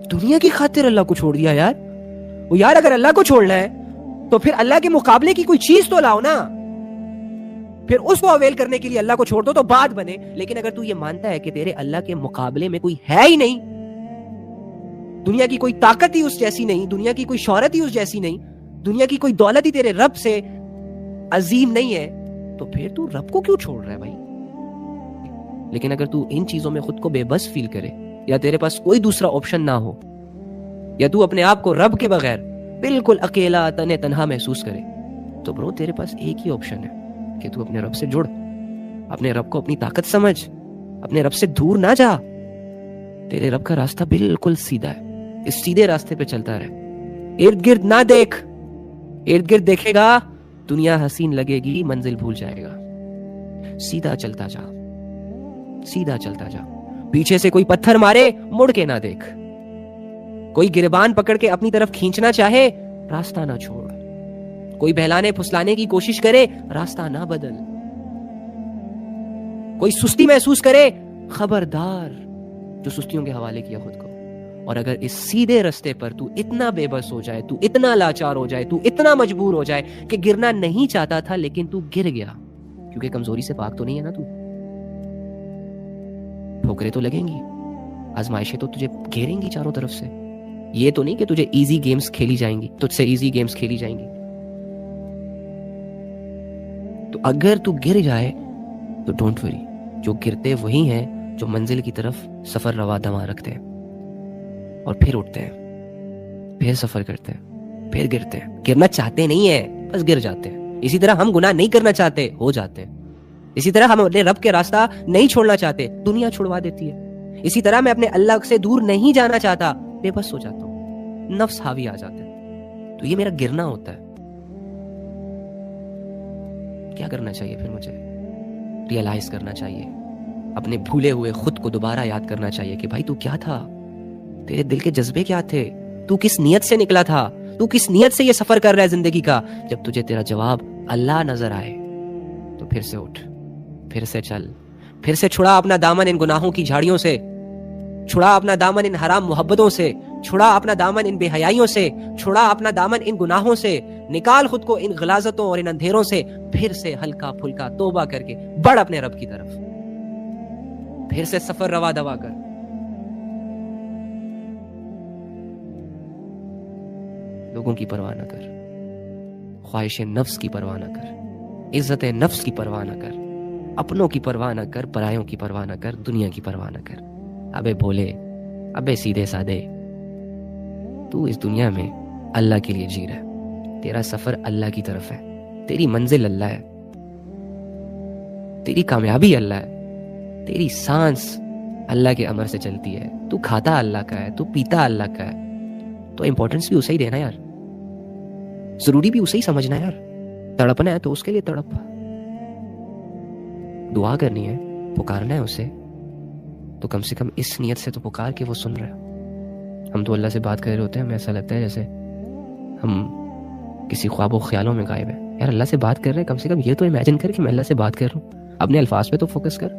دنیا کی خاطر اللہ کو چھوڑ دیا یار. وہ یار اگر اللہ کو چھوڑنا ہے تو پھر اللہ کے مقابلے کی کوئی چیز تو لاؤ نا, پھر اس کو اویل کرنے کے لیے اللہ کو چھوڑ دو تو بات بنے. لیکن اگر تو یہ مانتا ہے کہ تیرے اللہ کے مقابلے میں کوئی ہے ہی نہیں, دنیا کی کوئی طاقت ہی اس جیسی نہیں, دنیا کی کوئی شہرت ہی اس جیسی نہیں, دنیا کی کوئی دولت ہی تیرے رب سے عظیم نہیں ہے, تو پھر تو رب کو کیوں چھوڑ رہا ہے بھائی؟ لیکن اگر تو ان چیزوں میں خود کو بے بس فیل کرے, یا تیرے پاس کوئی دوسرا آپشن نہ ہو, یا تو اپنے آپ کو رب کے بغیر بالکل اکیلا تنہا محسوس کرے, تو برو تیرے پاس ایک ہی آپشن ہے کہ تو اپنے رب سے جڑ, اپنے رب کو اپنی طاقت سمجھ, اپنے رب سے دور نہ جا. تیرے رب کا راستہ بالکل سیدھا ہے, اس سیدھے راستے پہ چلتا رہے. ارد گرد نہ دیکھ, ارد گرد دیکھے گا دنیا حسین لگے گی, منزل بھول جائے گا. سیدھا چلتا جا, سیدھا چلتا جا. پیچھے سے کوئی پتھر مارے مڑ کے نہ دیکھ, کوئی گریبان پکڑ کے اپنی طرف کھینچنا چاہے راستہ نہ چھوڑ, کوئی بہلانے پھسلانے کی کوشش کرے راستہ نہ بدل, کوئی سستی محسوس کرے خبردار, جو سستیوں کے حوالے کیا خود کو. اور اگر اس سیدھے رستے پر تو اتنا بے بس ہو جائے, تو اتنا لاچار ہو جائے, تو اتنا مجبور ہو جائے کہ گرنا نہیں چاہتا تھا لیکن تو گر گیا, کیونکہ کمزوری سے پاک تو نہیں ہے نا تو, ٹھوکریں تو لگیں گی, آزمائشیں تو تجھے گھیریں گی چاروں طرف سے. یہ تو نہیں کہ تجھے ایزی گیمز کھیلی جائیں گی, تجھ سے ایزی گیمز کھیلی جائیں گی. تو اگر تو گر جائے تو ڈونٹ وری, جو گرتے وہی ہیں جو منزل کی طرف سفر روا دواں رکھتے ہیں, اور پھر اٹھتے ہیں, پھر سفر کرتے ہیں, پھر گرتے ہیں. گرنا چاہتے نہیں ہیں, بس گر جاتے ہیں. اسی طرح ہم گناہ نہیں کرنا چاہتے, ہو جاتے ہیں. اسی طرح ہم اپنے رب کے راستہ نہیں چھوڑنا چاہتے, دنیا چھڑوا دیتی ہے. اسی طرح میں اپنے اللہ سے دور نہیں جانا چاہتا, بے بس ہو جاتا ہوں, نفس حاوی آ جاتا ہے. تو یہ میرا گرنا ہوتا ہے. کیا کرنا چاہیے پھر مجھے؟ ریئلائز کرنا چاہیے, اپنے بھولے ہوئے خود کو دوبارہ یاد کرنا چاہیے کہ بھائی تو کیا تھا, تیرے دل کے جذبے کیا تھے, تو کس نیت سے نکلا تھا, تو کس نیت سے یہ سفر کر رہا ہے زندگی کا. جب تجھے تیرا جواب اللہ نظر آئے تو پھر سے اٹھ, پھر سے چل, پھر سے چھڑا اپنا دامن ان گناہوں کی جھاڑیوں سے, چھڑا اپنا دامن ان حرام محبتوں سے, چھڑا اپنا دامن ان بے حیائیوں سے, چھڑا اپنا دامن ان گناہوں سے, نکال خود کو ان غلاظتوں اور ان اندھیروں سے. پھر سے ہلکا پھلکا توبہ کر کے بڑھ اپنے رب کی طرف, پھر سے سفر روا دوا کر. لوگوں کی پرواہ نہ کر, خواہش نفس کی پرواہ نہ کر, عزت نفس کی پرواہ نہ کر, اپنوں کی پرواہ نہ کر, پرایوں کی پرواہ نہ کر, دنیا کی پرواہ نہ کر. ابے بھولے, ابے سیدھے سادے, تو اس دنیا میں اللہ کے لیے جی رہا ہے. تیرا سفر اللہ کی طرف ہے, تیری منزل اللہ ہے, تیری کامیابی اللہ ہے, تیری سانس اللہ کے امر سے چلتی ہے, تو کھاتا اللہ کا ہے, تو پیتا اللہ کا ہے. تو امپورٹنس بھی اسے ہی دینا یار, ضروری بھی اسے ہی سمجھنا یار. تڑپنا ہے تو اس کے لیے تڑپ, دعا کرنی ہے, پکارنا ہے اسے, تو کم سے کم اس نیت سے تو پکار کہ وہ سن رہا ہے. ہم تو اللہ سے بات کر رہے ہوتے ہیں, ہمیں ایسا لگتا ہے جیسے ہم کسی خواب و خیالوں میں غائب ہیں. یار اللہ سے بات کر رہے ہیں, کم سے کم یہ تو امیجن کر کہ میں اللہ سے بات کر رہا ہوں, اپنے الفاظ پہ تو فوکس کر.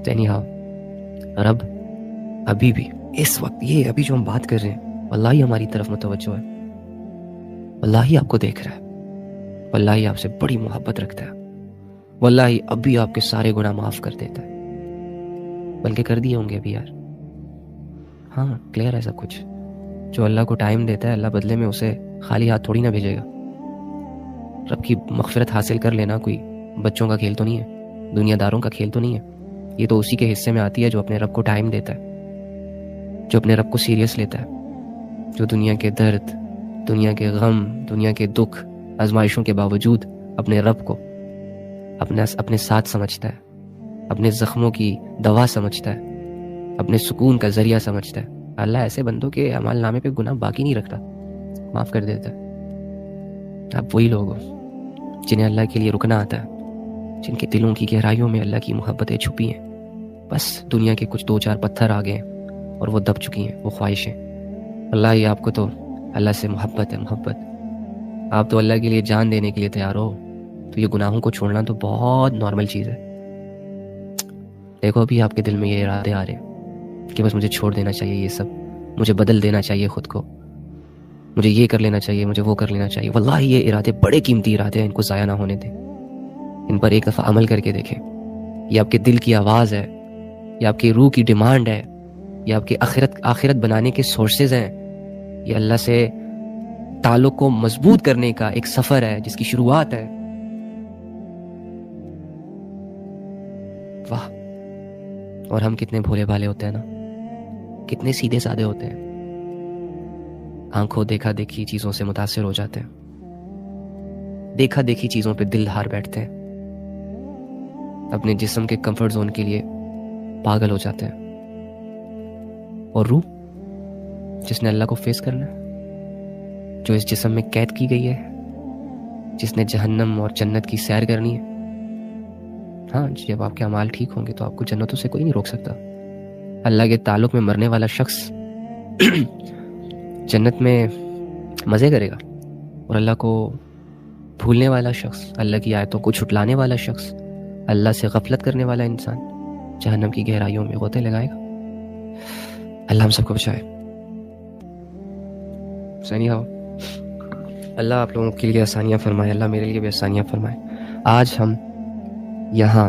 اینی ہاؤ, رب ابھی بھی اس وقت یہ ابھی جو ہم بات کر رہے ہیں واللہ ہی ہماری طرف متوجہ ہے, واللہ ہی آپ کو دیکھ رہا ہے, واللہ ہی آپ سے بڑی محبت رکھتا ہے, واللہ ہی اب بھی آپ کے سارے گناہ معاف کر دیتا ہے, بلکہ کر دیے ہوں گے ابھی یار. ہاں کلیئر ہے سب کچھ. جو اللہ کو ٹائم دیتا ہے اللہ بدلے میں اسے خالی ہاتھ تھوڑی نہ بھیجے گا. رب کی مغفرت حاصل کر لینا کوئی بچوں کا کھیل تو نہیں ہے, دنیا داروں کا کھیل تو نہیں ہے. یہ تو اسی کے حصے میں آتی ہے جو اپنے رب کو ٹائم دیتا ہے, جو اپنے رب کو سیریس لیتا ہے, جو دنیا کے درد, دنیا کے غم, دنیا کے دکھ, آزمائشوں کے باوجود اپنے رب کو اپنے ساتھ سمجھتا ہے, اپنے زخموں کی دوا سمجھتا ہے, اپنے سکون کا ذریعہ سمجھتا ہے. اللہ ایسے بندوں کے اعمال نامے پہ گناہ باقی نہیں رکھتا, معاف کر دیتا ہے. آپ وہی لوگ ہو جنہیں اللہ کے لیے رکنا آتا ہے, جن کے دلوں کی گہرائیوں میں اللہ کی محبتیں چھپی ہیں. بس دنیا کے کچھ 2-4 پتھر آ گئے ہیں اور وہ دب چکی ہیں, وہ خواہشیں. اللہ ہی آپ کو تو اللہ سے محبت ہے, محبت. آپ تو اللہ کے لیے جان دینے کے لیے تیار ہو, تو یہ گناہوں کو چھوڑنا تو بہت نارمل چیز ہے. دیکھو ابھی آپ کے دل میں یہ ارادے آ رہے ہیں کہ بس مجھے چھوڑ دینا چاہیے یہ سب, مجھے بدل دینا چاہیے خود کو، مجھے یہ کر لینا چاہیے، مجھے وہ کر لینا چاہیے. واللہ یہ ارادے بڑے قیمتی ارادے ہیں، ان کو ضائع نہ ہونے دیں. ان پر ایک دفعہ عمل کر کے دیکھیں. یہ آپ کے دل کی آواز ہے، یہ آپ کی روح کی ڈیمانڈ ہے، یہ آپ کے آخرت بنانے کے سورسز ہیں. یہ اللہ سے تعلق کو مضبوط کرنے کا ایک سفر ہے جس کی شروعات ہے. واہ، اور ہم کتنے بھولے بھالے ہوتے ہیں نا، کتنے سیدھے سادے ہوتے ہیں. آنکھوں دیکھا دیکھی چیزوں سے متاثر ہو جاتے ہیں، دیکھا دیکھی چیزوں پہ دل ہار بیٹھتے ہیں، اپنے جسم کے کمفرٹ زون کے لیے پاگل ہو جاتے ہیں. اور روح جس نے اللہ کو فیس کرنا ہے، جو اس جسم میں قید کی گئی ہے، جس نے جہنم اور جنت کی سیر کرنی ہے. ہاں، جب آپ کے اعمال ٹھیک ہوں گے تو آپ کو جنتوں سے کوئی نہیں روک سکتا. اللہ کے تعلق میں مرنے والا شخص جنت میں مزے کرے گا، اور اللہ کو بھولنے والا شخص، اللہ کی آیتوں کو جھٹلانے والا شخص، اللہ سے غفلت کرنے والا انسان جہنم کی گہرائیوں میں غوطے لگائے گا. اللہ ہم سب کو بچائے. آسانیاں، اللہ آپ لوگوں کے لیے آسانیاں فرمائے، اللہ میرے لیے بھی آسانیاں فرمائے. آج ہم یہاں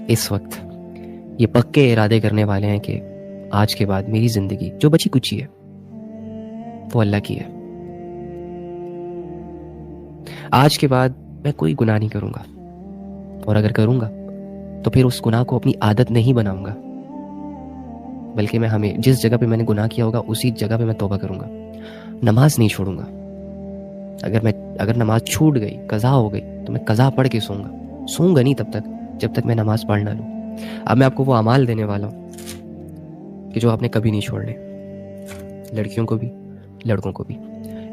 اس وقت یہ پکے ارادے کرنے والے ہیں کہ آج کے بعد میری زندگی جو بچی کچی ہے وہ اللہ کی ہے. آج کے بعد میں کوئی گناہ نہیں کروں گا، اور اگر کروں گا تو پھر اس گناہ کو اپنی عادت نہیں بناؤں گا، بلکہ میں ہمیں جس جگہ پہ میں نے گناہ کیا ہوگا اسی جگہ پہ میں توبہ کروں گا. نماز نہیں چھوڑوں گا. اگر نماز چھوٹ گئی، قضا ہو گئی، تو میں قضا پڑھ کے سوؤں گا نہیں تب تک جب تک میں نماز پڑھ نہ لوں. اب میں آپ کو وہ اعمال دینے والا ہوں کہ جو آپ نے کبھی نہیں چھوڑنے، لڑکیوں کو بھی لڑکوں کو بھی.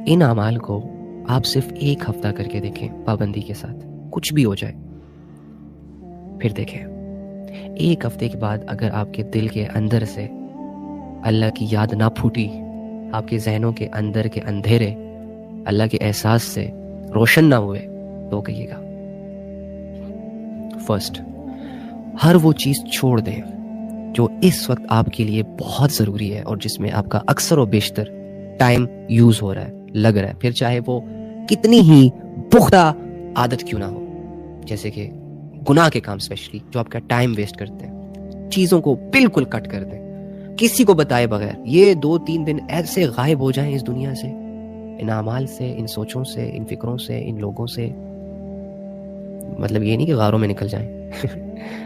ان اعمال کو آپ صرف ایک ہفتہ کر کے دیکھیں پابندی کے ساتھ، کچھ بھی ہو جائے پھر دیکھیں. ایک ہفتے کے بعد اگر آپ کے دل کے اندر سے اللہ کی یاد نہ پھوٹی، آپ کے ذہنوں کے اندر کے اندھیرے اللہ کے احساس سے روشن نہ ہوئے، تو کہیے گا فرسٹ، ہر وہ چیز چھوڑ دیں جو اس وقت آپ کے لیے بہت ضروری ہے اور جس میں آپ کا اکثر و بیشتر ٹائم یوز ہو رہا ہے، لگ رہا ہے، پھر چاہے وہ کتنی ہی پختہ عادت کیوں نہ ہو. جیسے کہ گناہ کے کام اسپیشلی جو آپ کا ٹائم ویسٹ کرتے ہیں، چیزوں کو بالکل کٹ کر دیں، کسی کو بتائے بغیر. یہ 2-3 دن ایسے غائب ہو جائیں اس دنیا سے، ان اعمال سے، ان سوچوں سے، ان فکروں سے، ان لوگوں سے. مطلب یہ نہیں کہ غاروں میں نکل جائیں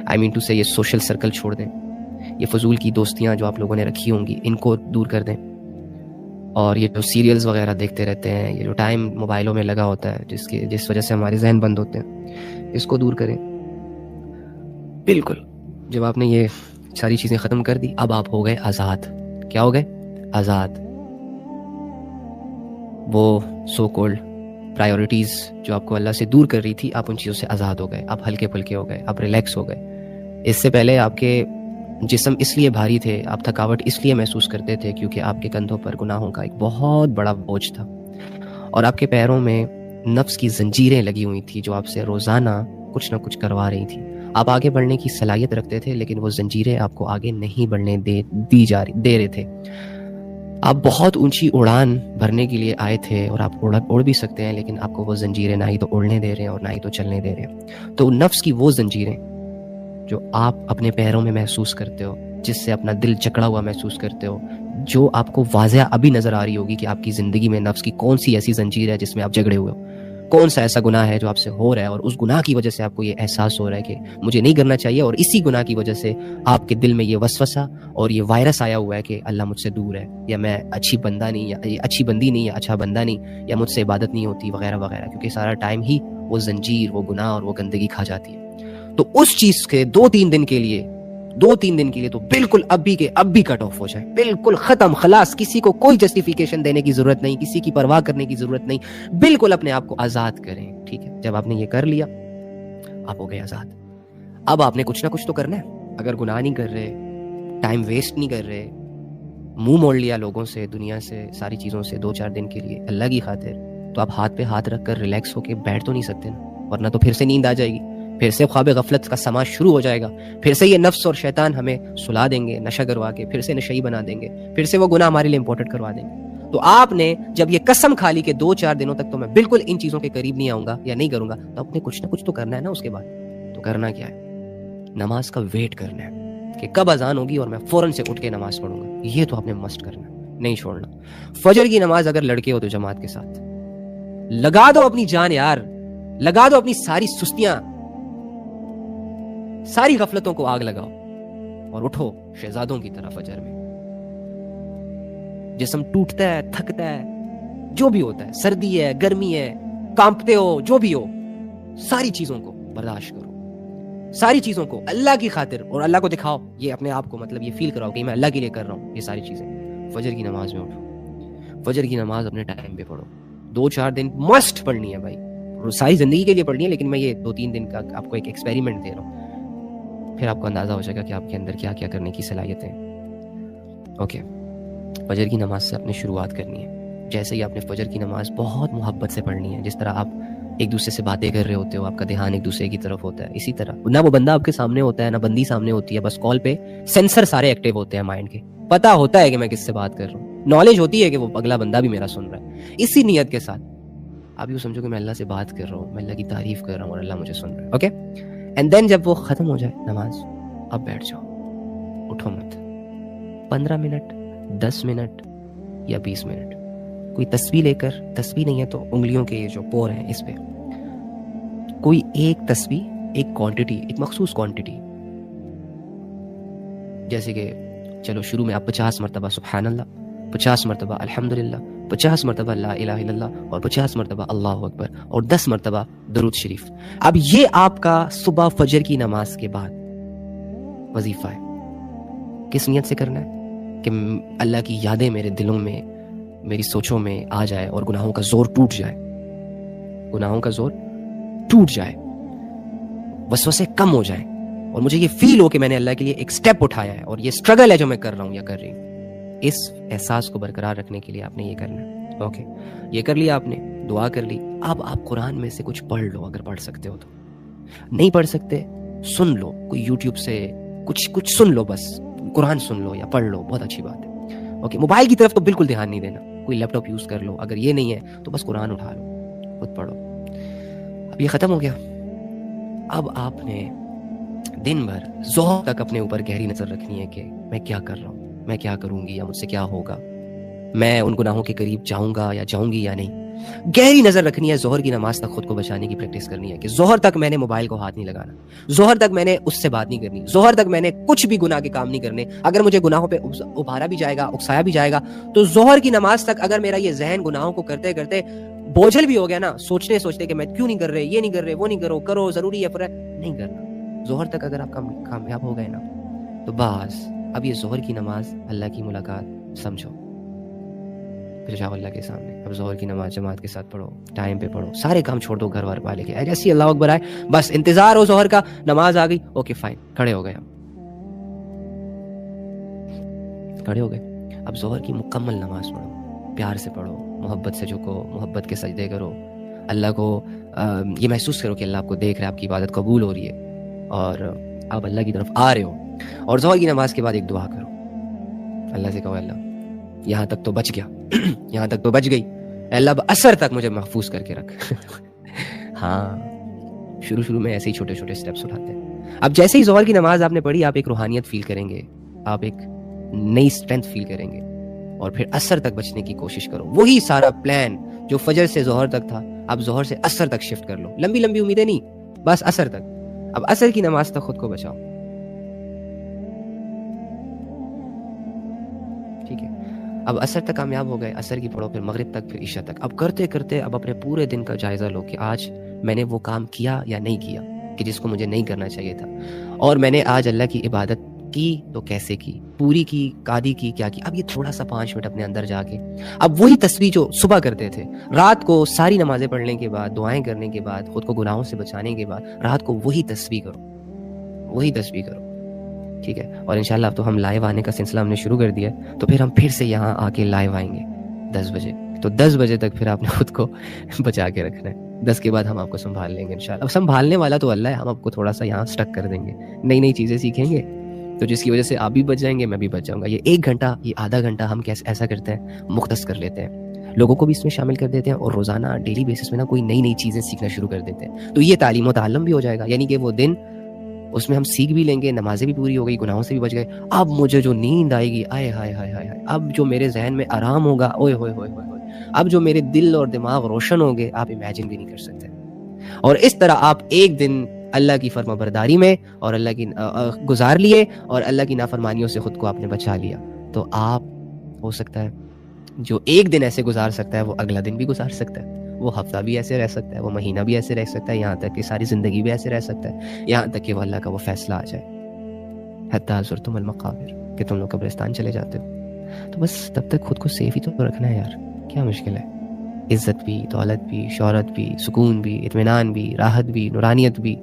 آئی مین ٹو سے یہ سوشل سرکل چھوڑ دیں، یہ فضول کی دوستیاں جو آپ لوگوں نے رکھی ہوں گی ان کو دور کر دیں، اور یہ جو سیریلز وغیرہ دیکھتے رہتے ہیں، یہ جو ٹائم موبائلوں میں لگا ہوتا ہے جس وجہ سے ہمارے ذہن بند ہوتے ہیں، اس کو دور کریں بالکل. جب آپ نے یہ ساری چیزیں ختم کر دی، اب آپ ہو گئے آزاد. کیا ہو گئے؟ آزاد. وہ سو کولڈ پرائیورٹیز جو آپ کو اللہ سے دور کر رہی تھی، آپ ان چیزوں سے آزاد ہو گئے، آپ ہلکے پھلکے ہو گئے، آپ ریلیکس ہو گئے. اس سے پہلے آپ کے جسم اس لیے بھاری تھے، آپ تھکاوٹ اس لیے محسوس کرتے تھے کیونکہ آپ کے کندھوں پر گناہوں کا ایک بہت بڑا بوجھ تھا، اور آپ کے پیروں میں نفس کی زنجیریں لگی ہوئی تھی جو آپ سے روزانہ کچھ نہ کچھ کروا رہی تھی. آپ آگے بڑھنے کی صلاحیت رکھتے تھے لیکن وہ زنجیریں آپ کو آگے نہیں بڑھنے دے رہے تھے. آپ بہت اونچی اڑان بھرنے کے لیے آئے تھے اور آپ اڑ بھی سکتے ہیں، لیکن آپ کو وہ زنجیریں نہ ہی تو اڑنے دے رہے ہیں اور نہ ہی تو چلنے دے رہے ہیں. تو نفس کی وہ زنجیریں جو آپ اپنے پیروں میں محسوس کرتے ہو، جس سے اپنا دل جکڑا ہوا محسوس کرتے ہو، جو آپ کو واضح ابھی نظر آ رہی ہوگی کہ آپ کی زندگی میں نفس کی کون سی ایسی زنجیر ہے جس میں آپ جگڑے ہوئے ہو، کون سا ایسا گناہ ہے جو آپ سے ہو رہا ہے اور اس گناہ کی وجہ سے آپ کو یہ احساس ہو رہا ہے کہ مجھے نہیں کرنا چاہیے، اور اسی گناہ کی وجہ سے آپ کے دل میں یہ وسوسہ اور یہ وائرس آیا ہوا ہے کہ اللہ مجھ سے دور ہے، یا میں اچھی بندہ نہیں، یا اچھی بندی نہیں، یا اچھا بندہ نہیں، یا مجھ سے عبادت نہیں ہوتی وغیرہ وغیرہ، کیونکہ سارا ٹائم ہی وہ زنجیر، وہ گناہ اور وہ گندگی کھا جاتی ہے. تو اس چیز کے 2-3 دن کے لیے تو بالکل اب بھی کٹ آف ہو جائے، بالکل ختم، خلاص. کسی کو کوئی جسٹیفیکیشن دینے کی ضرورت نہیں، کسی کی پرواہ کرنے کی ضرورت نہیں، بالکل اپنے آپ کو آزاد کریں. ٹھیک ہے، جب آپ نے یہ کر لیا آپ ہو گئے آزاد. اب آپ نے کچھ نہ کچھ تو کرنا ہے. اگر گناہ نہیں کر رہے، ٹائم ویسٹ نہیں کر رہے، منہ موڑ لیا لوگوں سے، دنیا سے، ساری چیزوں سے 2-4 دن کے لیے اللہ کی خاطر، تو آپ ہاتھ پہ ہاتھ رکھ کر ریلیکس ہو کے بیٹھ تو نہیں سکتے نا، ورنہ تو پھر سے نیند آ جائے گی. پھر سے خواب غفلت کا سما شروع ہو جائے گا، پھر سے یہ نفس اور شیطان ہمیں سلا دیں گے نشہ کروا کے، پھر سے نشئی بنا دیں گے، پھر سے وہ گناہ ہمارے لیے امپورٹنٹ کروا دیں گے۔ تو آپ نے جب یہ قسم کھا لی کہ 2-4 دنوں تک تو میں بالکل ان چیزوں کے قریب نہیں آؤں گا یا نہیں کروں گا، تو آپ نے کچھ نہ کچھ تو کرنا ہے نا۔ اس کے بعد تو کرنا کیا ہے؟ نماز کا ویٹ کرنا ہے کہ کب اذان ہوگی اور میں فوراً سے اٹھ کے نماز پڑھوں گا۔ یہ تو آپ نے مسٹ کرنا ہے، نہیں چھوڑنا۔ فجر کی نماز اگر لڑکے ہو تو جماعت کے ساتھ لگا دو اپنی جان یار، لگا دو اپنی ساری سستیاں، ساری غفلتوں کو آگ لگاؤ اور اٹھو شہزادوں کی طرح فجر میں۔ جسم ٹوٹتا ہے، تھکتا ہے، جو بھی ہوتا ہے، سردی ہے، گرمی ہے، کانپتے ہو، جو بھی ہو، ساری چیزوں کو برداشت کرو، ساری چیزوں کو اللہ کی خاطر، اور اللہ کو دکھاؤ، یہ اپنے آپ کو مطلب یہ فیل کراؤ کہ میں اللہ کے لیے کر رہا ہوں یہ ساری چیزیں۔ فجر کی نماز میں اٹھو، فجر کی نماز اپنے ٹائم پہ پڑھو، 2-4 دن مسٹ پڑھنی ہے بھائی، ساری زندگی کے لیے پڑھنی ہے، لیکن میں یہ 2-3 دن کا آپ کو ایک ایکسپیریمنٹ دے رہا ہوں، پھر آپ کو اندازہ ہو جائے گا کہ آپ کے اندر کیا کیا کرنے کی صلاحیتیں ہیں۔ اوکے، فجر کی نماز سے اپنی شروعات کرنی ہے۔ جیسے ہی آپ نے فجر کی نماز بہت محبت سے پڑھنی ہے، جس طرح آپ ایک دوسرے سے باتیں کر رہے ہوتے ہو، آپ کا دھیان ایک دوسرے کی طرف ہوتا ہے، اسی طرح نہ وہ بندہ آپ کے سامنے ہوتا ہے نہ بندی سامنے ہوتی ہے، بس کال پہ سینسر سارے ایکٹیو ہوتے ہیں مائنڈ کے، پتہ ہوتا ہے کہ میں کس سے بات کر رہا ہوں، نالج ہوتی ہے کہ وہ اگلا بندہ بھی میرا سن رہا ہے۔ اسی نیت کے ساتھ آپ یوں سمجھو کہ میں اللہ سے بات کر رہا ہوں، میں اللہ کی تعریف کر رہا ہوں اور اللہ مجھے سن رہا ہے۔ اوکے، اینڈ دین جب وہ ختم ہو جائے نماز، اب بیٹھ جاؤ، اٹھو مت، 15 منٹ، 10 منٹ یا 20 منٹ، کوئی تسبیح لے کر، تسبیح نہیں ہے تو انگلیوں کے یہ جو پور ہیں اس پہ کوئی ایک تسبیح، ایک کوانٹٹی، ایک مخصوص کوانٹٹی، جیسے کہ چلو شروع میں آپ 50 مرتبہ سبحان اللہ، 50 مرتبہ الحمدللہ، 50 مرتبہ لا الہ الا اللہ، اور 50 مرتبہ اللہ اکبر، اور 10 مرتبہ درود شریف۔ اب یہ آپ کا صبح فجر کی نماز کے بعد وظیفہ ہے۔ کس نیت سے کرنا ہے؟ کہ اللہ کی یادیں میرے دلوں میں، میری سوچوں میں آ جائے اور گناہوں کا زور ٹوٹ جائے، گناہوں کا زور ٹوٹ جائے، وسوسے کم ہو جائیں، اور مجھے یہ فیل ہو کہ میں نے اللہ کے لیے ایک سٹیپ اٹھایا ہے اور یہ سٹرگل ہے جو میں کر رہا ہوں یا کر رہی ہوں۔ اس احساس کو برقرار رکھنے کے لیے آپ نے یہ کرنا ہے۔ اوکے، یہ کر لیا آپ نے، دعا کر لی، اب آپ قرآن میں سے کچھ پڑھ لو اگر پڑھ سکتے ہو تو، نہیں پڑھ سکتے سن لو، کوئی یوٹیوب سے کچھ سن لو، بس قرآن سن لو یا پڑھ لو، بہت اچھی بات ہے۔ اوکے، موبائل کی طرف تو بالکل دھیان نہیں دینا، کوئی لیپ ٹاپ یوز کر لو، اگر یہ نہیں ہے تو بس قرآن اٹھا لو، خود پڑھو۔ اب یہ ختم ہو گیا، اب آپ نے دن بھر ظہر تک اپنے اوپر گہری نظر رکھنی ہے کہ میں کیا کر رہا ہوں، میں کیا کروں گی یا مجھ سے کیا ہوگا، میں ان گناہوں کے قریب جاؤں گا یا جاؤں گی یا نہیں۔ گہری نظر رکھنی ہے، ظہر کی نماز تک خود کو بچانے کی پریکٹس کرنی ہے کہ ظہر تک میں نے موبائل کو ہاتھ نہیں لگانا، ظہر تک میں نے اس سے بات نہیں کرنی، ظہر تک میں نے کچھ بھی گناہ کے کام نہیں کرنے۔ اگر مجھے گناہوں پہ ابھارا بھی جائے گا، اکسایا بھی جائے گا، تو ظہر کی نماز تک اگر میرا یہ ذہن گناہوں کو کرتے کرتے بوجھل بھی ہو گیا نا، سوچتے کہ میں کیوں نہیں کر رہے، یہ نہیں کر رہے، وہ نہیں کرو ضروری ہے، پر نہیں کرنا۔ ظہر تک اگر آپ کامیاب ہو گئے نا، تو بس اب یہ ظہر کی نماز اللہ کی ملاقات سمجھو، پھر جاؤ اللہ کے سامنے۔ اب ظہر کی نماز جماعت کے ساتھ پڑھو، ٹائم پہ پڑھو، سارے کام چھوڑ دو، گھر وار والے کے، جیسے ہی اللہ اکبر آئے بس انتظار ہو ظہر کا، نماز آ گئی، اوکے فائن، کھڑے ہو گئے، کھڑے ہو گئے۔ اب ظہر کی مکمل نماز پڑھو، پیار سے پڑھو، محبت سے جھکو، محبت کے سجدے کرو، اللہ کو یہ محسوس کرو کہ اللہ آپ کو دیکھ رہا ہے، آپ کی عبادت قبول ہو رہی ہے اور آپ اللہ کی طرف آ رہے ہو۔ اور ظہر کی نماز کے بعد ایک دعا کرو، اللہ سے کہو اللہ یہاں تک تو بچ گیا، یہاں تک تو بچ گئی، اللہ اب اثر تک مجھے محفوظ کر کے رکھ۔ ہاں، شروع میں ایسے ہی چھوٹے چھوٹے سٹیپس اٹھاتے ہیں۔ اب جیسے ہی ظہر کی نماز آپ نے پڑھی، آپ ایک روحانیت فیل کریں گے، آپ ایک نئی اسٹرینتھ فیل کریں گے، اور پھر اثر تک بچنے کی کوشش کرو۔ وہی سارا پلان جو فجر سے ظہر تک تھا، اب ظہر سے اثر تک شفٹ کر لو، لمبی لمبی امیدیں نہیں، بس اثر تک۔ اب اثر کی نماز تک خود کو بچاؤ، ٹھیک ہے؟ اب اثر تک کامیاب ہو گئے، اثر کی پڑھو، پھر مغرب تک، پھر عشاء تک۔ اب کرتے کرتے اب اپنے پورے دن کا جائزہ لو کہ آج میں نے وہ کام کیا یا نہیں کیا کہ جس کو مجھے نہیں کرنا چاہیے تھا، اور میں نے آج اللہ کی عبادت کی تو کیسے کی، پوری کی، قادی کی، کیا کی۔ اب یہ تھوڑا سا 5 منٹ اپنے اندر جا کے اب وہی تسبیح جو صبح کرتے تھے، رات کو ساری نمازیں پڑھنے کے بعد، دعائیں کرنے کے بعد، خود کو گناہوں سے بچانے کے بعد، رات کو وہی تسبیح کرو، وہی تسبیح کرو، ٹھیک ہے؟ اور انشاءاللہ اب تو ہم لائیو آنے کا سلسلہ ہم نے شروع کر دیا ہے، تو پھر ہم پھر سے یہاں آ کے لائیو آئیں گے 10 بجے، تو 10 بجے تک پھر آپ نے خود کو بچا کے رکھنا ہے۔ 10 کے بعد ہم آپ کو سنبھال لیں گے انشاءاللہ. اب سنبھالنے والا تو اللہ ہے, ہم آپ کو تھوڑا سا یہاں سٹک کر دیں گے, نئی نئی چیزیں سیکھیں گے, تو جس کی وجہ سے آپ بھی بچ جائیں گے, میں بھی بچ جاؤں گا. یہ 1 گھنٹہ, یہ آدھا گھنٹہ ہم کیسے ایسا کرتے ہیں, مختص کر لیتے ہیں, لوگوں کو بھی اس میں شامل کر دیتے ہیں, اور روزانہ ڈیلی بیسس میں نا کوئی نئی نئی چیزیں سیکھنا شروع کر دیتے ہیں. تو یہ تعلیم و تعلم بھی ہو جائے گا, یعنی کہ وہ دن اس میں ہم سیکھ بھی لیں گے, نمازیں بھی پوری ہو گئی, گناہوں سے بھی بچ گئے. اب مجھے جو نیند آئے گی, آئے ہائے ہائے ہائے ہائے, اب جو میرے ذہن میں آرام ہوگا, اوئے ہوئے ہوئے ہوئے, اب جو میرے دل اور دماغ روشن ہوں گے, آپ امیجن بھی نہیں کر سکتے. اور اس طرح آپ ایک دن اللہ کی فرما برداری میں اور اللہ کی گزار لیے, اور اللہ کی نافرمانیوں سے خود کو آپ نے بچا لیا. تو آپ ہو سکتا ہے جو ایک دن ایسے گزار سکتا ہے, وہ اگلا دن بھی گزار سکتا ہے, وہ ہفتہ بھی ایسے رہ سکتا ہے, وہ مہینہ بھی ایسے رہ سکتا ہے, یہاں تک کہ ساری زندگی بھی ایسے رہ سکتا ہے, یہاں تک کہ وہ اللہ کا وہ فیصلہ آ جائے, حتی زرتم المقابر, کہ تم لوگ قبرستان چلے جاتے ہو. تو بس تب تک خود کو سیف ہی تو رکھنا ہے یار, کیا مشکل ہے. عزت بھی, دولت بھی, شہرت بھی, سکون بھی, اطمینان بھی, راحت بھی, نورانیت بھی,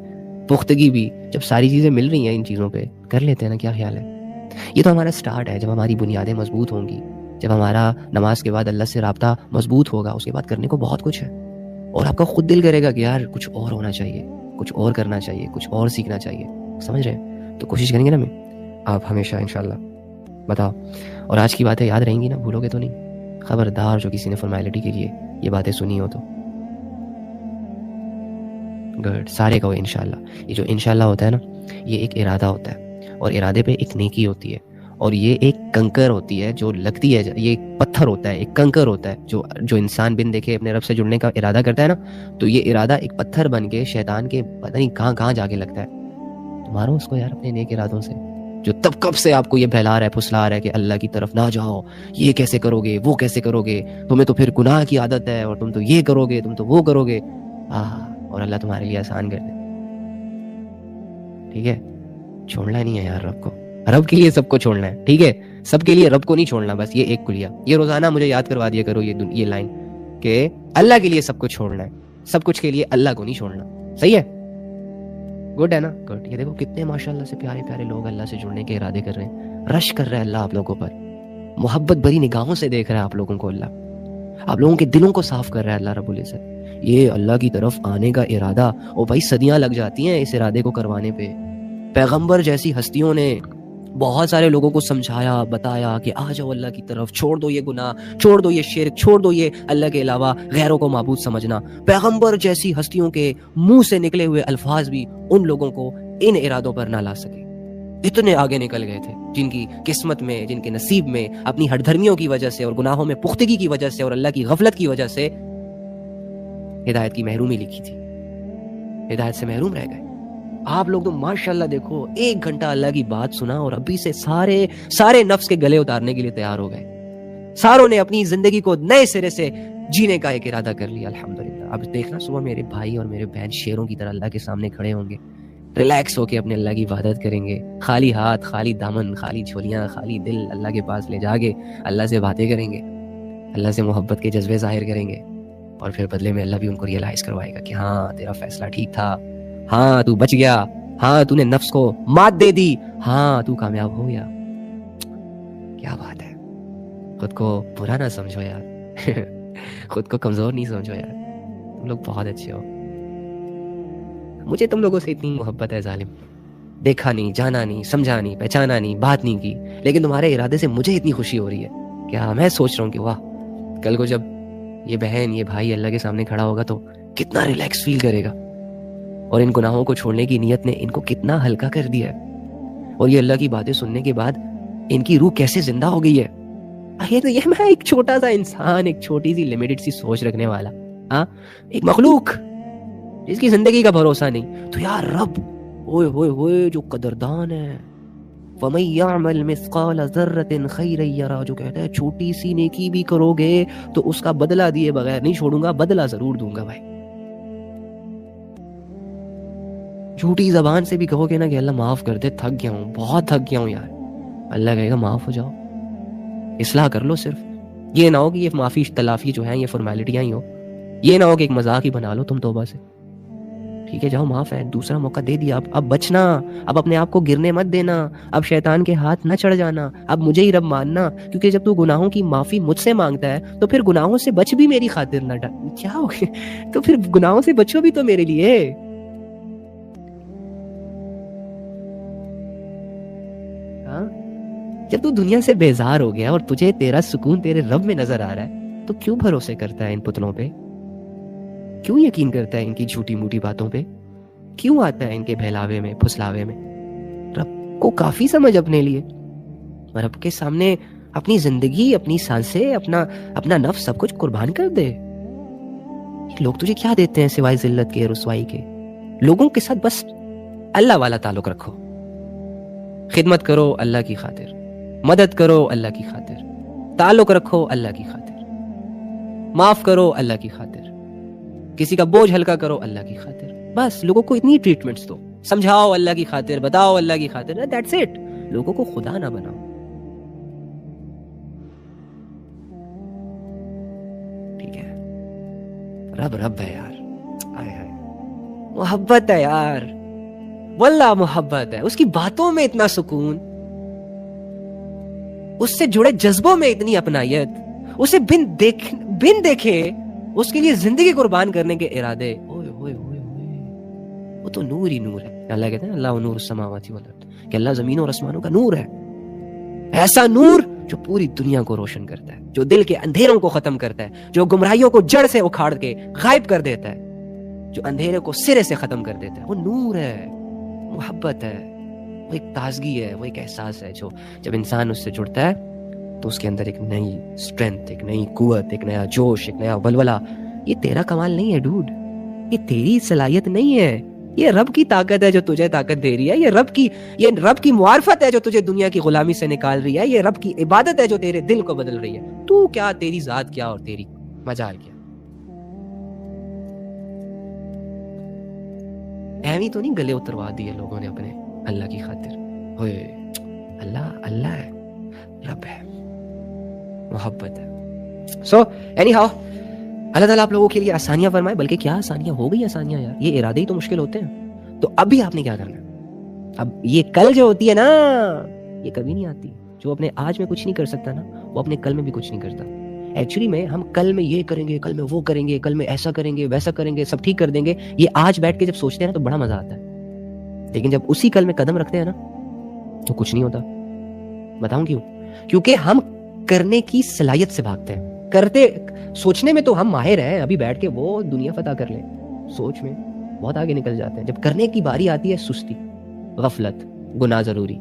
پختگی بھی, جب ساری چیزیں مل رہی ہیں ان چیزوں پہ, کر لیتے ہیں نا, کیا خیال ہے. یہ تو ہمارا سٹارٹ ہے. جب ہماری بنیادیں مضبوط ہوں گی, جب ہمارا نماز کے بعد اللہ سے رابطہ مضبوط ہوگا, اس کے بعد کرنے کو بہت کچھ ہے, اور آپ کا خود دل کرے گا کہ یار کچھ اور ہونا چاہیے, کچھ اور کرنا چاہیے, کچھ اور سیکھنا چاہیے, سمجھ رہے ہیں. تو کوشش کریں گے نا میں, آپ ہمیشہ انشاءاللہ. بتاؤ, اور آج کی باتیں یاد رہیں گی نا, بھولو گے تو نہیں. خبردار جو کسی نے فارمیلٹی کے لیے یہ باتیں سنی ہو تو گڈ, سارے کہو انشاءاللہ. یہ جو انشاءاللہ ہوتا ہے نا, یہ ایک ارادہ ہوتا ہے, اور ارادے پہ ایک نیکی ہوتی ہے, اور یہ ایک کنکر ہوتی ہے جو لگتی ہے, یہ ایک پتھر ہوتا ہے, ایک کنکر ہوتا ہے, جو انسان بن دیکھے اپنے رب سے جڑنے کا ارادہ کرتا ہے نا, تو یہ ارادہ ایک پتھر بن کے شیطان کے پتہ نہیں کہاں کہاں جا کے لگتا ہے. مارو اس کو یار اپنے نیک ارادوں سے, جو تب کب سے آپ کو یہ بہلا رہا ہے, پھسلا رہا ہے کہ اللہ کی طرف نہ جاؤ, یہ کیسے کرو گے, وہ کیسے کرو گے, تمہیں تو پھر گناہ کی عادت ہے, اور تم تو یہ کرو گے, تم تو وہ کرو گے. اور اللہ تمہارے لیے آسان کر دے. ٹھیک ہے, چھوڑنا نہیں ہے یار رب کو, رب کے لیے سب کو چھوڑنا ہے. ٹھیک ہے, سب کے لیے رب کو نہیں چھوڑنا. بس یہ ایک کلیہ, یہ روزانہ مجھے یاد کروا دیا کرو یہ لائن, کہ اللہ کے لیے سب کو چھوڑنا ہے, سب کچھ کے لیے اللہ کو نہیں چھوڑنا. صحیح ہے, گڈ ہے نا, گڈ. یہ دیکھو کتنے ماشاءاللہ سے پیارے پیارے لوگ اللہ سے جڑنے کے ارادے کر رہے ہیں, رش کر رہا ہے اللہ آپ لوگوں پر, محبت بھری نگاہوں سے دیکھ رہا ہے آپ لوگوں کو اللہ, آپ لوگوں کے دلوں کو صاف کر رہا ہے اللہ رب العزت. یہ اللہ کی طرف آنے کا ارادہ, اور بھائی صدیاں لگ جاتی ہیں اس ارادے کو کروانے پہ. پیغمبر جیسی ہستیوں نے بہت سارے لوگوں کو سمجھایا, بتایا کہ آ جاؤ اللہ کی طرف, چھوڑ دو یہ گناہ, چھوڑ دو یہ شرک, چھوڑ دو یہ اللہ کے علاوہ غیروں کو معبود سمجھنا. پیغمبر جیسی ہستیوں کے منہ سے نکلے ہوئے الفاظ بھی ان لوگوں کو ان ارادوں پر نہ لا سکے. اتنے آگے نکل گئے تھے, جن کی قسمت میں, جن کے نصیب میں اپنی ہٹ دھرمیوں کی وجہ سے, اور گناہوں میں پختگی کی وجہ سے, اور اللہ کی غفلت کی وجہ سے ہدایت کی محرومی لکھی تھی, ہدایت سے محروم رہ گئے. آپ لوگ تو ماشاءاللہ دیکھو 1 گھنٹہ اللہ کی بات سنا, اور ابھی سے سارے نفس کے گلے اتارنے کے لیے تیار ہو گئے. ساروں نے اپنی زندگی کو نئے سرے سے جینے کا ایک ارادہ کر لیا, الحمدللہ. اب دیکھنا صبح میرے بھائی اور میرے بہن شیروں کی طرح اللہ کے سامنے کھڑے ہوں گے, ریلیکس ہو کے اپنے اللہ کی عبادت کریں گے, خالی ہاتھ, خالی دامن, خالی جھولیاں, خالی دل اللہ کے پاس لے جا کے اللہ سے باتیں کریں گے, اللہ سے محبت کے جذبے ظاہر کریں گے, اور پھر بدلے میں اللہ بھی ان کو ریئلائز کروائے گا کہ ہاں تیرا فیصلہ ٹھیک تھا, ہاں تو بچ گیا, ہاں تو نے نفس کو مات دے دی, ہاں تو کامیاب ہو گیا. کیا بات ہے, خود کو برا نہ سمجھو یار, خود کو کمزور نہیں سمجھو یار, تم لوگ بہت اچھے ہو. مجھے تم لوگوں سے اتنی محبت ہے ظالم, دیکھا نہیں, جانا نہیں, سمجھا نہیں, پہچانا نہیں, بات نہیں کی, لیکن تمہارے ارادے سے مجھے اتنی خوشی ہو رہی ہے. کیا میں سوچ رہا ہوں کہ واہ, کل کو جب یہ بہن, یہ بھائی اللہ کے سامنے کھڑا ہوگا تو کتنا ریلیکس فیل کرے گا, اور ان گناہوں کو چھوڑنے کی نیت نے ان کو کتنا ہلکا کر دیا ہے, اور یہ اللہ کی باتیں سننے کے بعد ان کی روح کیسے زندہ ہو گئی ہے. یہ میں ایک چھوٹا سا انسان, ایک چھوٹی سی لمیٹڈ سی سوچ رکھنے والا, ایک مخلوق جس کی زندگی کا بھروسہ نہیں, تو یار رب ہوئے ہوئے ہوئے جو قدردان ہے, وَمَن يَعْمَلْ مِثْقَالَ ذَرَّةٍ خَيْرًا يَرَهُ, جو کہتا ہے چھوٹی سی نیکی بھی کرو گے تو اس کا بدلہ دیے بغیر نہیں چھوڑوں گا, بدلہ ضرور دوں گا. بھائی جھوٹی زبان سے بھی کہو گے نا کہ اللہ معاف کر دے, تھک گیا ہوں, بہت تھک گیا ہوں یار, اللہ کہے گا معاف ہو جاؤ, اصلاح کر لو. صرف یہ نہ ہو کہ یہ معافی تلافی جو ہیں یہ فارمیلٹیاں ہی ہو, یہ نہ ہو کہ ایک مذاق ہی بنا لو تم توبہ سے. ٹھیک ہے جاؤ معاف ہے, دوسرا موقع دے دیا, اب بچنا, اب اپنے آپ کو گرنے مت دینا, اب شیطان کے ہاتھ نہ چڑھ جانا, اب مجھے ہی رب ماننا, کیونکہ جب تو گناہوں کی معافی مجھ سے مانگتا ہے تو پھر گناہوں سے بچ بھی میری خاطر نہ کیا ہو گیا, تو پھر گناہوں سے بچو بھی تو میرے لیے. ہاں جب تو دنیا سے بیزار ہو گیا اور تجھے تیرا سکون تیرے رب میں نظر آ رہا ہے تو کیوں بھروسے کرتا ہے ان پتلوں پہ, کیوں یقین کرتا ہے ان کی جھوٹی موٹی باتوں پہ, کیوں آتا ہے ان کے بہلاوے میں پھسلاوے میں. رب کو کافی سمجھ اپنے لیے, رب کے سامنے اپنی زندگی, اپنی سانسیں, اپنا نفس سب کچھ قربان کر دے. لوگ تجھے کیا دیتے ہیں سوائے ذلت کے, رسوائی کے. لوگوں کے ساتھ بس اللہ والا تعلق رکھو, خدمت کرو اللہ کی خاطر, مدد کرو اللہ کی خاطر, تعلق رکھو اللہ کی خاطر, معاف کرو اللہ کی خاطر, کسی کا بوجھ ہلکا کرو اللہ کی خاطر. بس لوگوں کو اتنی ٹریٹمنٹس دو, سمجھاؤ اللہ کی خاطر, بتاؤ اللہ کی خاطر, دیٹس اٹ. لوگوں کو خدا نہ بناؤ. ٹھیک ہے, رب ہے یار, محبت ہے یار, واللہ محبت ہے, اس کی باتوں میں اتنا سکون, اس سے جڑے جذبوں میں اتنی اپنائیت, اسے بن دیکھے اس کے لیے زندگی قربان کرنے کے ارادے. اوئے ہوئے ہوئے ہوئے, وہ تو نور ہی نور ہے. اللہ کہتے ہیں اللہ نور السماوات والارض, کہ اللہ زمینوں اور آسمانوں کا نور ہے. ایسا نور جو پوری دنیا کو روشن کرتا ہے, جو دل کے اندھیروں کو ختم کرتا ہے, جو گمراہیوں کو جڑ سے اکھاڑ کے غائب کر دیتا ہے, جو اندھیرے کو سرے سے ختم کر دیتا ہے. وہ نور ہے, محبت ہے, وہ ایک تازگی ہے, وہ ایک احساس ہے جو جب انسان اس سے جڑتا ہے تو اس کے اندر ایک نئی اسٹرینتھ, ایک نئی قوت, ایک نیا جوش, ایک نیا ولولہ. یہ تیرا کمال نہیں ہے ڈوڈ, یہ تیری صلاحیت نہیں ہے, یہ رب کی طاقت ہے جو تجھے طاقت دے رہی ہے, یہ رب کی معرفت ہے جو تجھے دنیا کی غلامی سے نکال رہی ہے, یہ رب کی عبادت ہے جو تیرے دل کو بدل رہی ہے. تو کیا, تیری ذات کیا اور تیری مجال کیا. ایویں تو نہیں گلے اتروا دیے لوگوں نے اپنے اللہ کی خاطر. ہوئے اللہ ہے, رب ہے, محبت ہے. سو اینی ہاؤ, اللہ تعالیٰ آپ لوگوں کے لیے آسانیاں فرمائے. بلکہ کیا آسانیاں, ہو گئی آسانیاں یار, یہ ارادے ہی تو مشکل ہوتے ہیں. تو اب بھی آپ نے کیا کرنا ہے, اب یہ کل جو ہوتی ہے نا, یہ کبھی نہیں آتی. جو اپنے آج میں کچھ نہیں کر سکتا نا, وہ اپنے کل میں بھی کچھ نہیں کرتا. ایکچولی میں ہم کل میں یہ کریں گے, کل میں وہ کریں گے, کل میں ایسا کریں گے, ویسا کریں گے, سب ٹھیک کر دیں گے, یہ آج بیٹھ کے جب سوچتے ہیں نا تو بڑا مزہ آتا ہے. لیکن جب اسی کل میں قدم رکھتے ہیں نا تو کچھ نہیں ہوتا. بتاؤں کیوں؟ کیونکہ ہم کرنے کی صلاحیت سے بھاگتے ہیں. سوچنے میں تو ہم ماہر ہیں, ابھی بیٹھ کے وہ دنیا فتح کر لیں, سوچ میں بہت آگے نکل جاتے ہیں. جب کرنے کی باری آتی ہے, سستی, غفلت, گناہ ضروری.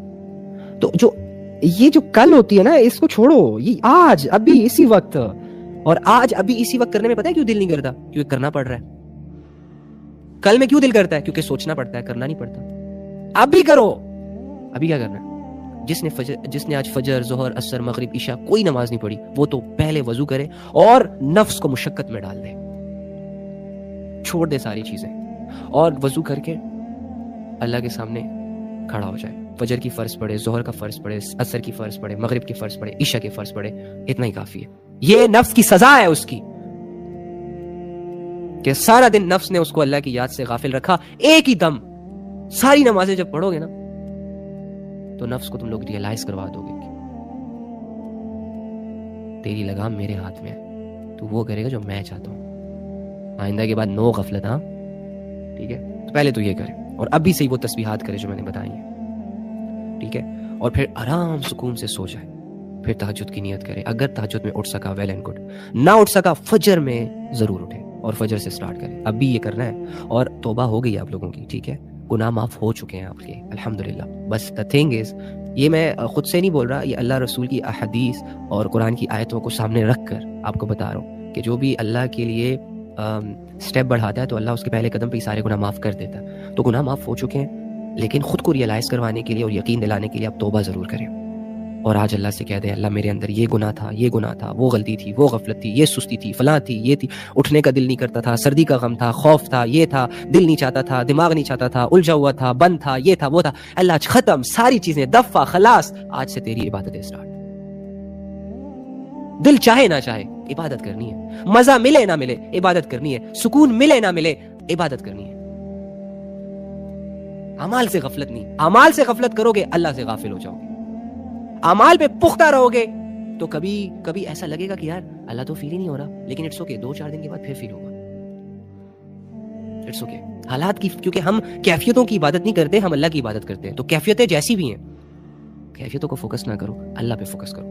تو یہ جو کل ہوتی ہے نا, اس کو چھوڑو, یہ آج ابھی اسی وقت. اور آج ابھی اسی وقت کرنے میں پتہ ہے کیوں دل نہیں کرتا؟ کیونکہ کرنا پڑ رہا ہے. کل میں کیوں دل کرتا ہے؟ کیونکہ سوچنا پڑتا ہے, کرنا نہیں پڑتا. ابھی کرو. ابھی کیا کرنا ہے؟ جس نے آج فجر, ظہر, عصر, مغرب, عشاء کوئی نماز نہیں پڑھی, وہ تو پہلے وضو کرے اور نفس کو مشقت میں ڈال دے, چھوڑ دے ساری چیزیں, اور وضو کر کے اللہ کے سامنے کھڑا ہو جائے. فجر کی فرض پڑھے, ظہر کا فرض پڑھے, عصر کی فرض پڑھے, مغرب کی فرض پڑھے, عشاء کے فرض پڑھے. اتنا ہی کافی ہے. یہ نفس کی سزا ہے اس کی, کہ سارا دن نفس نے اس کو اللہ کی یاد سے غافل رکھا. ایک ہی دم ساری نمازیں جب پڑھو گے نا تو نفس کو تم لوگ ریئلائز کروا دو گے کہ تیری لگام میرے ہاتھ میں ہے, تو وہ کرے گا جو میں چاہتا ہوں. آئندہ کے بعد نو غفلت. ہاں ٹھیک ہے, تو پہلے تو یہ کرے, اور ابھی سے ہی وہ تسبیحات کرے جو میں نے بتائی ہیں. ٹھیک ہے, اور پھر آرام سکون سے سو جائے. پھر تہجد کی نیت کرے. اگر تہجد میں اٹھ سکا ویل اینڈ گڈ, نہ اٹھ سکا فجر میں ضرور اٹھے اور فجر سے سٹارٹ کرے. اب بھی یہ کرنا ہے, اور توبہ ہو گئی آپ لوگوں کی. ٹھیک ہے, گناہ معاف ہو چکے ہیں آپ کے, الحمدللہ. بس the thing is, یہ میں خود سے نہیں بول رہا, یہ اللہ رسول کی احادیث اور قرآن کی آیتوں کو سامنے رکھ کر آپ کو بتا رہا ہوں کہ جو بھی اللہ کے لیے سٹیپ بڑھاتا ہے تو اللہ اس کے پہلے قدم پہ ہی سارے گناہ معاف کر دیتا ہے. تو گناہ معاف ہو چکے ہیں, لیکن خود کو ریئلائز کروانے کے لیے اور یقین دلانے کے لیے آپ توبہ ضرور کریں. اور آج اللہ سے کہہ دیں, اللہ میرے اندر یہ گناہ تھا, یہ گناہ تھا, وہ غلطی تھی, وہ غفلت تھی, یہ سستی تھی, فلاں تھی, یہ تھی, اٹھنے کا دل نہیں کرتا تھا, سردی کا غم تھا, خوف تھا, یہ تھا, دل نہیں چاہتا تھا, دماغ نہیں چاہتا تھا, الجھا ہوا تھا, بند تھا, یہ تھا, وہ تھا. اللہ آج ختم, ساری چیزیں دفع, خلاص. آج سے تیری عبادت اسٹارٹ. دل چاہے نہ چاہے عبادت کرنی ہے, مزہ ملے نہ ملے عبادت کرنی ہے, سکون ملے نہ ملے عبادت کرنی ہے. اعمال سے غفلت نہیں. اعمال سے غفلت کرو گے اللہ سے غافل ہو جاؤ گے. اعمال پہ پختہ رہو گے تو کبھی ایسا لگے گا کہ یار اللہ تو فیل ہی نہیں ہو رہا, لیکن اٹس اوکے, 2-4 دن کے بعد پھر فیل ہوگا. It's okay. حالات کی, کیونکہ ہم کیفیتوں کی عبادت نہیں کرتے, ہم اللہ کی عبادت کرتے ہیں. تو کیفیتیں جیسی بھی ہیں, کیفیتوں کو فوکس نہ کرو, اللہ پہ فوکس کرو.